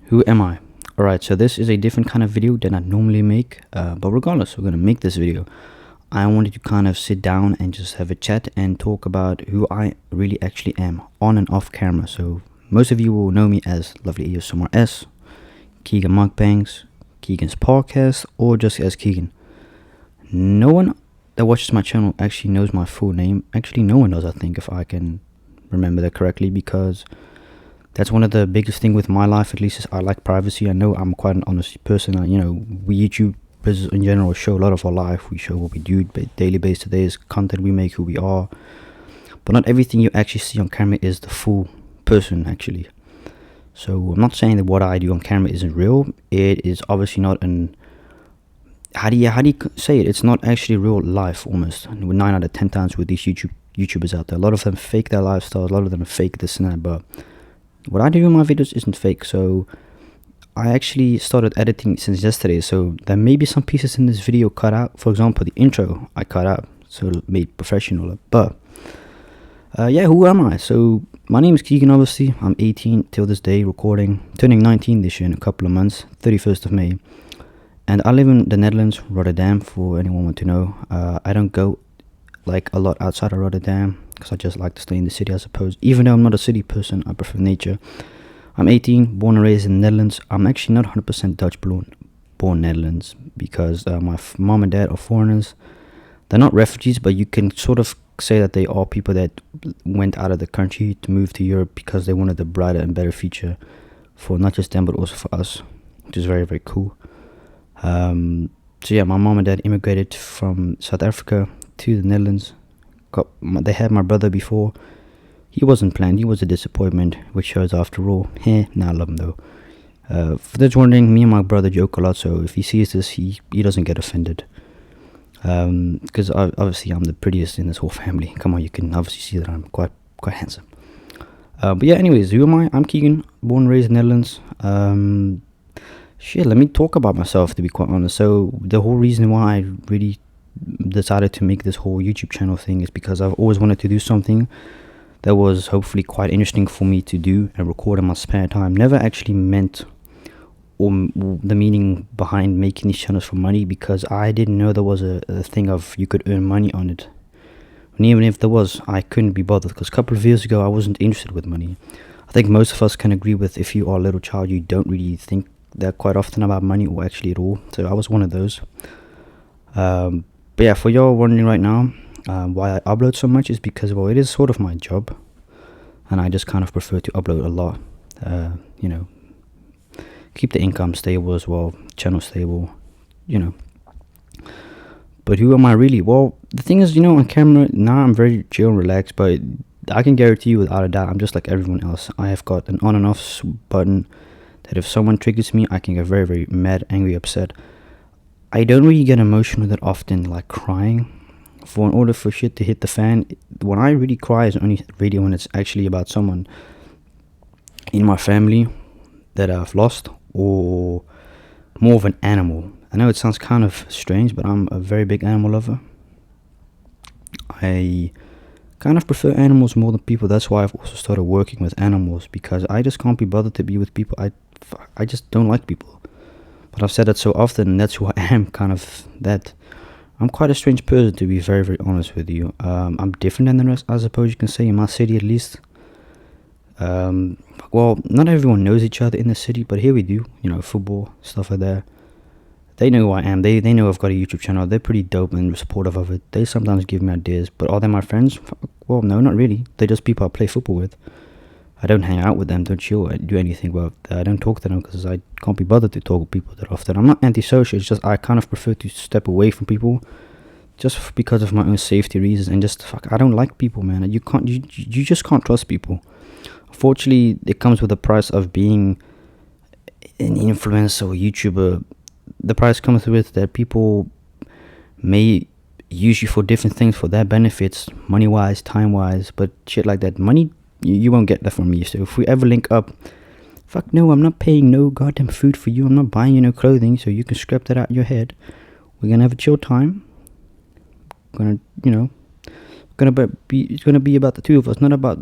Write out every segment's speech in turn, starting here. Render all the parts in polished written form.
Who am I? Alright, so this is a different kind of video than I normally make, but regardless, we're gonna make this video. I wanted to kind of sit down and just have a chat and talk about who I really actually am on and off camera. So most of you will know me as Lovely ASMR S, Keegan Mukbangs, Keegan's podcast, or just as Keegan. No one that watches my channel actually knows my full name. Actually, no one does, I think, if I can remember that correctly, because that's one of the biggest thing with my life, at least, is I like privacy. I know I'm quite an honest person. We YouTubers in general show a lot of our life. We show what we do daily basis. Today is content we make, who we are. But not everything you actually see on camera is the full person, actually. So I'm not saying that what I do on camera isn't real. It is obviously not an... How do you say it? It's not actually real life, almost. 9 out of 10 times with these YouTubers out there. A lot of them fake their lifestyles. A lot of them fake this and that, but what I do in my videos isn't fake. So I actually started editing since yesterday, so there may be some pieces in this video cut out. For example, the intro I cut out, so made professional. But yeah, who am I? So my name is Keegan, obviously. I'm 18 till this day, recording, turning 19 this year in a couple of months, 31st of May. And I live in the Netherlands, Rotterdam, for anyone want to know. I don't go like a lot outside of Rotterdam, because I just like to stay in the city, I suppose. Even though I'm not a city person, I prefer nature. I'm 18, born and raised in the Netherlands. I'm actually not 100% Dutch born Netherlands, because my mom and dad are foreigners. They're not refugees, but you can sort of say that they are people that went out of the country to move to Europe because they wanted a brighter and better future for not just them, but also for us, which is very, very cool. So yeah, my mom and dad immigrated from South Africa to the Netherlands. They had my brother before. He wasn't planned. He was a disappointment, which shows after all. Nah, I love him though. For those wondering, me and my brother joke a lot, so if he sees this, he doesn't get offended. Because obviously I'm the prettiest in this whole family. Come on, you can obviously see that I'm quite handsome. But yeah, anyways, who am I? I'm Keegan, born and raised in the Netherlands. Let me talk about myself, to be quite honest. So the whole reason why I really decided to make this whole YouTube channel thing is because I've always wanted to do something that was hopefully quite interesting for me to do and record in my spare time. Never actually meant, or the meaning behind making these channels for money, because I didn't know there was a thing of you could earn money on it. And even if there was, I couldn't be bothered, because a couple of years ago I wasn't interested with money. I think most of us can agree with, if you are a little child, you don't really think that quite often about money, or actually at all. So I was one of those. But yeah, for y'all wondering right now why I upload so much, is because, well, it is sort of my job, and I just kind of prefer to upload a lot. Keep the income stable as well, channel stable, But who am I really? Well, the thing is, on camera now I'm very chill and relaxed, but I can guarantee you without a doubt I'm just like everyone else. I have got an on and off button that if someone triggers me, I can get very, very mad, angry, upset. I don't really get emotional that often, like crying. In order for shit to hit the fan, when I really cry is only really when it's actually about someone in my family that I've lost, or more of an animal. I know it sounds kind of strange, but I'm a very big animal lover. I kind of prefer animals more than people. That's why I've also started working with animals, because I just can't be bothered to be with people. I just don't like people. But I've said that so often, and that's who I am, kind of that. I'm quite a strange person, to be very, very honest with you. I'm different than the rest, I suppose you can say, in my city at least. Well, not everyone knows each other in the city, but here we do. Football, stuff like that. They know who I am. They know I've got a YouTube channel. They're pretty dope and supportive of it. They sometimes give me ideas, but are they my friends? Well, no, not really. They're just people I play football with. I don't hang out with them, don't chill, do anything about that. I don't talk to them because I can't be bothered to talk with people that often. I'm not antisocial, it's just I kind of prefer to step away from people just because of my own safety reasons, and just I don't like people, man. You just can't trust people. Unfortunately, it comes with the price of being an influencer or YouTuber. The price comes with that people may use you for different things for their benefits, money-wise, time-wise, but shit like that. Money, you won't get that from me. So if we ever link up, fuck no, I'm not paying no goddamn food for you. I'm not buying you no clothing, so you can scrap that out your head. We're gonna have a chill time. It's gonna be about the two of us, not about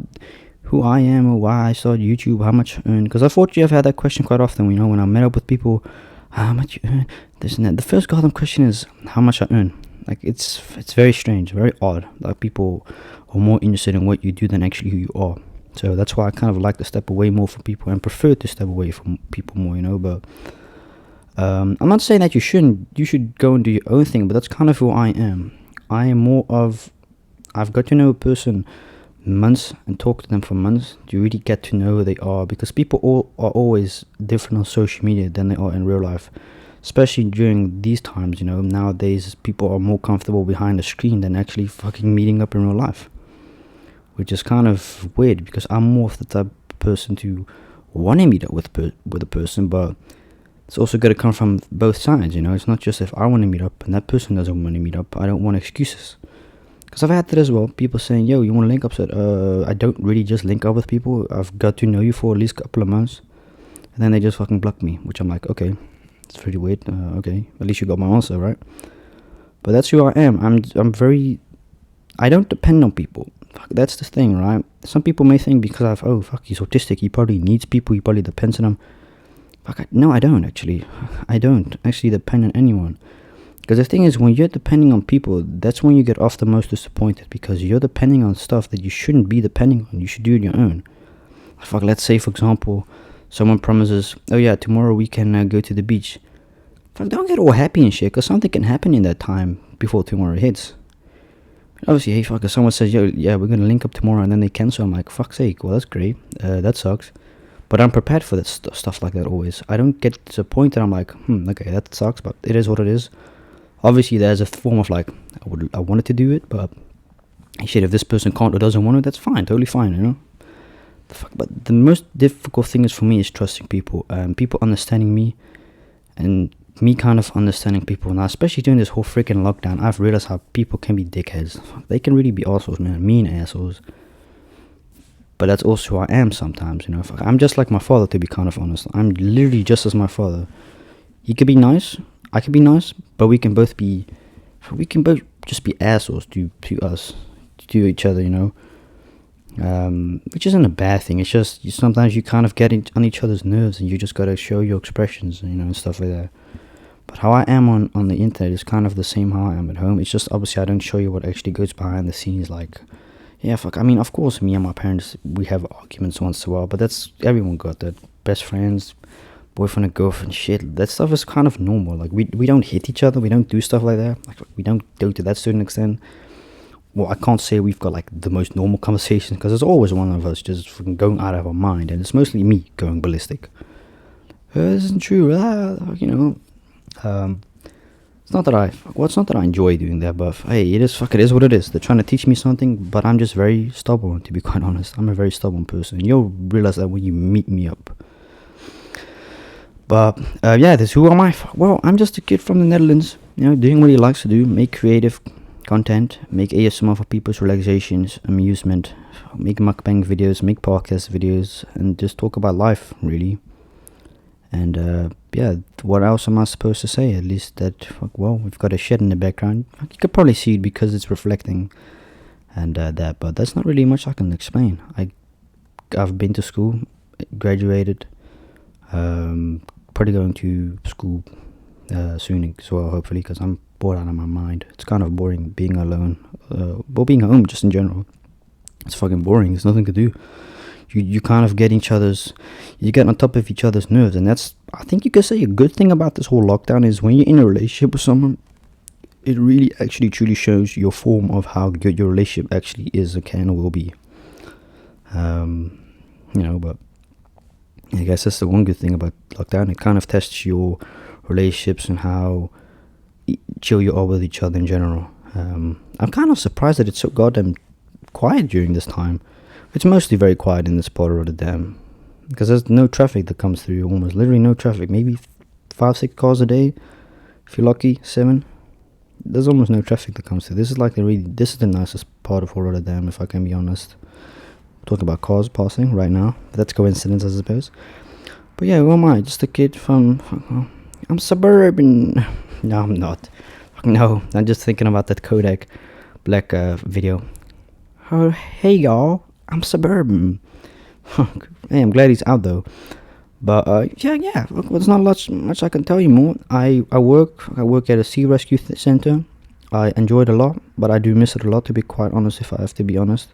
who I am or why I started YouTube, how much I earn. Because unfortunately, I've had that question quite often. You know, when I met up with people, how much you earn, this and that. The first goddamn question is how much I earn. Like it's very strange, very odd. Like people are more interested in what you do than actually who you are. So that's why I kind of like to step away more from people and prefer to step away from people more. You know, but I'm not saying that you shouldn't. You should go and do your own thing. But that's kind of who I am. I am more of, I've got to know a person months and talk to them for months to really get to know who they are, because people are always different on social media than they are in real life, especially during these times. You know, nowadays people are more comfortable behind a screen than actually fucking meeting up in real life, which is kind of weird because I'm more of the type of person to want to meet up with a person, but it's also got to come from both sides. You know, it's not just if I want to meet up and that person doesn't want to meet up. I don't want excuses. Because I've had that as well. People saying, yo, you want to link up? Said, I don't really just link up with people. I've got to know you for at least a couple of months. And then they just fucking block me. Which I'm like, okay, it's pretty weird. Okay, at least you got my answer, right? But that's who I am. I'm very... I don't depend on people. Fuck, that's the thing, right? Some people may think because he's autistic. He probably needs people. He probably depends on them. Fuck, no, I don't actually. I don't actually depend on anyone. Because the thing is, when you're depending on people, that's when you get off the most disappointed, because you're depending on stuff that you shouldn't be depending on. You should do it on your own. Fuck, let's say, for example, someone promises, oh yeah, tomorrow we can go to the beach. Fuck, don't get all happy and shit, because something can happen in that time before tomorrow hits. Obviously, hey, fuck, if someone says, yo, yeah, we're going to link up tomorrow, and then they cancel, I'm like, fuck's sake, well, that's great. That sucks. But I'm prepared for that stuff like that always. I don't get disappointed. I'm like, okay, that sucks, but it is what it is. Obviously, there's a form of like, I wanted to do it, but shit, if this person can't or doesn't want it, that's fine, totally fine, you know. But the most difficult thing is for me is trusting people, and people understanding me, and me kind of understanding people. Now, especially during this whole freaking lockdown, I've realized how people can be dickheads. They can really be assholes, man, mean assholes. But that's also who I am sometimes, you know. I'm just like my father, to be kind of honest. I'm literally just as my father. He could be nice, I could be nice, but we can both just be assholes to us, to each other, you know. Which isn't a bad thing. It's just sometimes you kind of get on each other's nerves, and you just gotta show your expressions, you know, and stuff like that. But how I am on the internet is kind of the same how I am at home. It's just obviously I don't show you what actually goes behind the scenes. Like, yeah, fuck. I mean, of course, me and my parents, we have arguments once in a while, but that's, everyone got that. Best friends, boyfriend and girlfriend shit, that stuff is kind of normal. Like, we don't hit each other, we don't do stuff like that. Like, we don't go to that certain extent. Well, I can't say we've got like the most normal conversations, because there's always one of us just fucking going out of our mind, and it's mostly me going ballistic. This isn't true, you know. It's not that I enjoy doing that, but hey, it is what it is. They're trying to teach me something, but I'm just very stubborn, to be quite honest. I'm a very stubborn person. You'll realize that when you meet me up. But yeah, who am I? Well, I'm just a kid from the Netherlands, you know, doing what he likes to do, make creative content, make ASMR for people's relaxations, amusement, make mukbang videos, make podcast videos, and just talk about life, really. And yeah, what else am I supposed to say? At least that, well, we've got a shed in the background. You could probably see it because it's reflecting, and that, but that's not really much I can explain. I've been to school, graduated, probably going to school soon as well, hopefully, because I'm bored out of my mind. It's kind of boring being alone, well, being home just in general. It's fucking boring. There's nothing to do. You kind of get you get on top of each other's nerves, and that's, I think you could say, a good thing about this whole lockdown is when you're in a relationship with someone, it really actually truly shows your form of how good your relationship actually is or can or will be. You know, but I guess that's the one good thing about lockdown. It kind of tests your relationships and how chill you are with each other in general. I'm kind of surprised that it's so goddamn quiet during this time. It's mostly very quiet in this part of Rotterdam, because there's no traffic that comes through, almost literally no traffic, maybe 5-6 cars a day, if you're lucky, 7. There's almost no traffic that comes through. This is the nicest part of Rotterdam, if I can be honest. Talking about cars passing right now, but that's coincidence, I suppose. But yeah, who am I? Just a kid from, I'm suburban. No, I'm not. No, I'm just thinking about that Kodak Black video. Oh, hey y'all, I'm suburban. Hey, I'm glad he's out though. But yeah. Look, there's not much I can tell you more. I work at a sea rescue center. I enjoy it a lot, but I do miss it a lot, to be quite honest. If I have to be honest,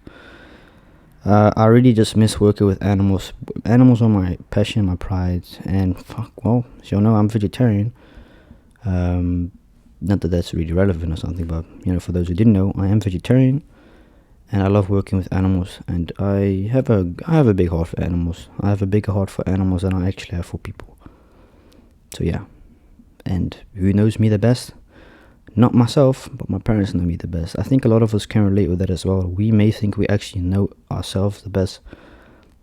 I really just miss working with animals. Animals are my passion, my pride, and fuck. Well, as you know, I'm vegetarian. Not that that's really relevant or something, but for those who didn't know, I am vegetarian, and I love working with animals. And I have a big heart for animals. I have a bigger heart for animals than I actually have for people. So yeah, and who knows me the best? Not myself, but my parents know me the best. I think a lot of us can relate with that as well. We may think we actually know ourselves the best,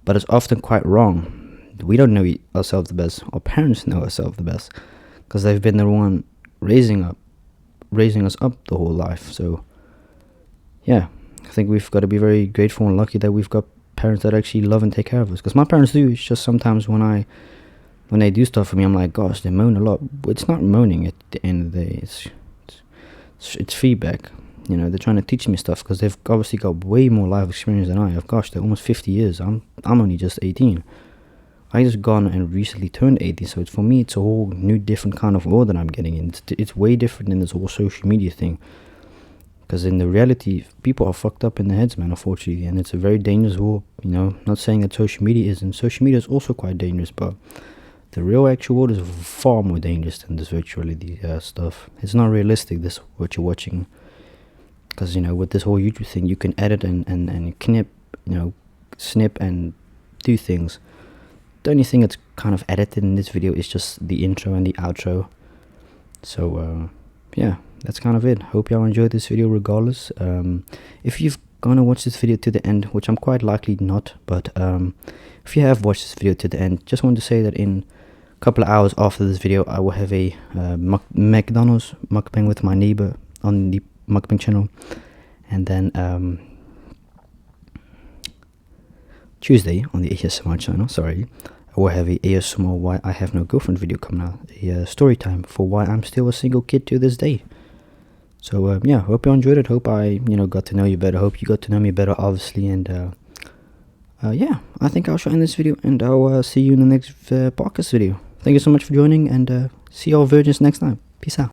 but it's often quite wrong. We don't know ourselves the best. Our parents know ourselves the best because they've been the one raising us up the whole life. So yeah, I think we've got to be very grateful and lucky that we've got parents that actually love and take care of us. Because my parents do. It's just sometimes when they do stuff for me, I'm like, gosh, they moan a lot. But it's not moaning at the end of the day. It's feedback. They're trying to teach me stuff because they've obviously got way more life experience than I have. Gosh, they're almost 50 years. I'm only just 18. I just gone and recently turned 18, so for me it's a whole new different kind of world that I'm getting in. It's way different than this whole social media thing, because in the reality people are fucked up in their heads, man, unfortunately, and it's a very dangerous world. Not saying that social media isn't. Social media is also quite dangerous, but the real actual world is far more dangerous than this virtuality stuff. It's not realistic, this what you're watching, because with this whole YouTube thing you can edit and knip, snip and do things. The only thing that's kind of edited in this video is just the intro and the outro. So yeah, that's kind of it. Hope y'all enjoyed this video regardless. If you've gonna watch this video to the end, which I'm quite likely not, but if you have watched this video to the end, just want to say that in a couple of hours after this video I will have a McDonald's mukbang with my neighbor on the mukbang channel, and then Tuesday on the ASMR channel, I will have a ASMR Why I Have No Girlfriend video coming out, a story time for why I'm still a single kid to this day. So yeah, hope you enjoyed it. Hope I got to know you better. Hope you got to know me better, obviously. And yeah, I think I shall end this video, and I'll see you in the next podcast video. Thank you so much for joining, and see y'all virgins next time. Peace out.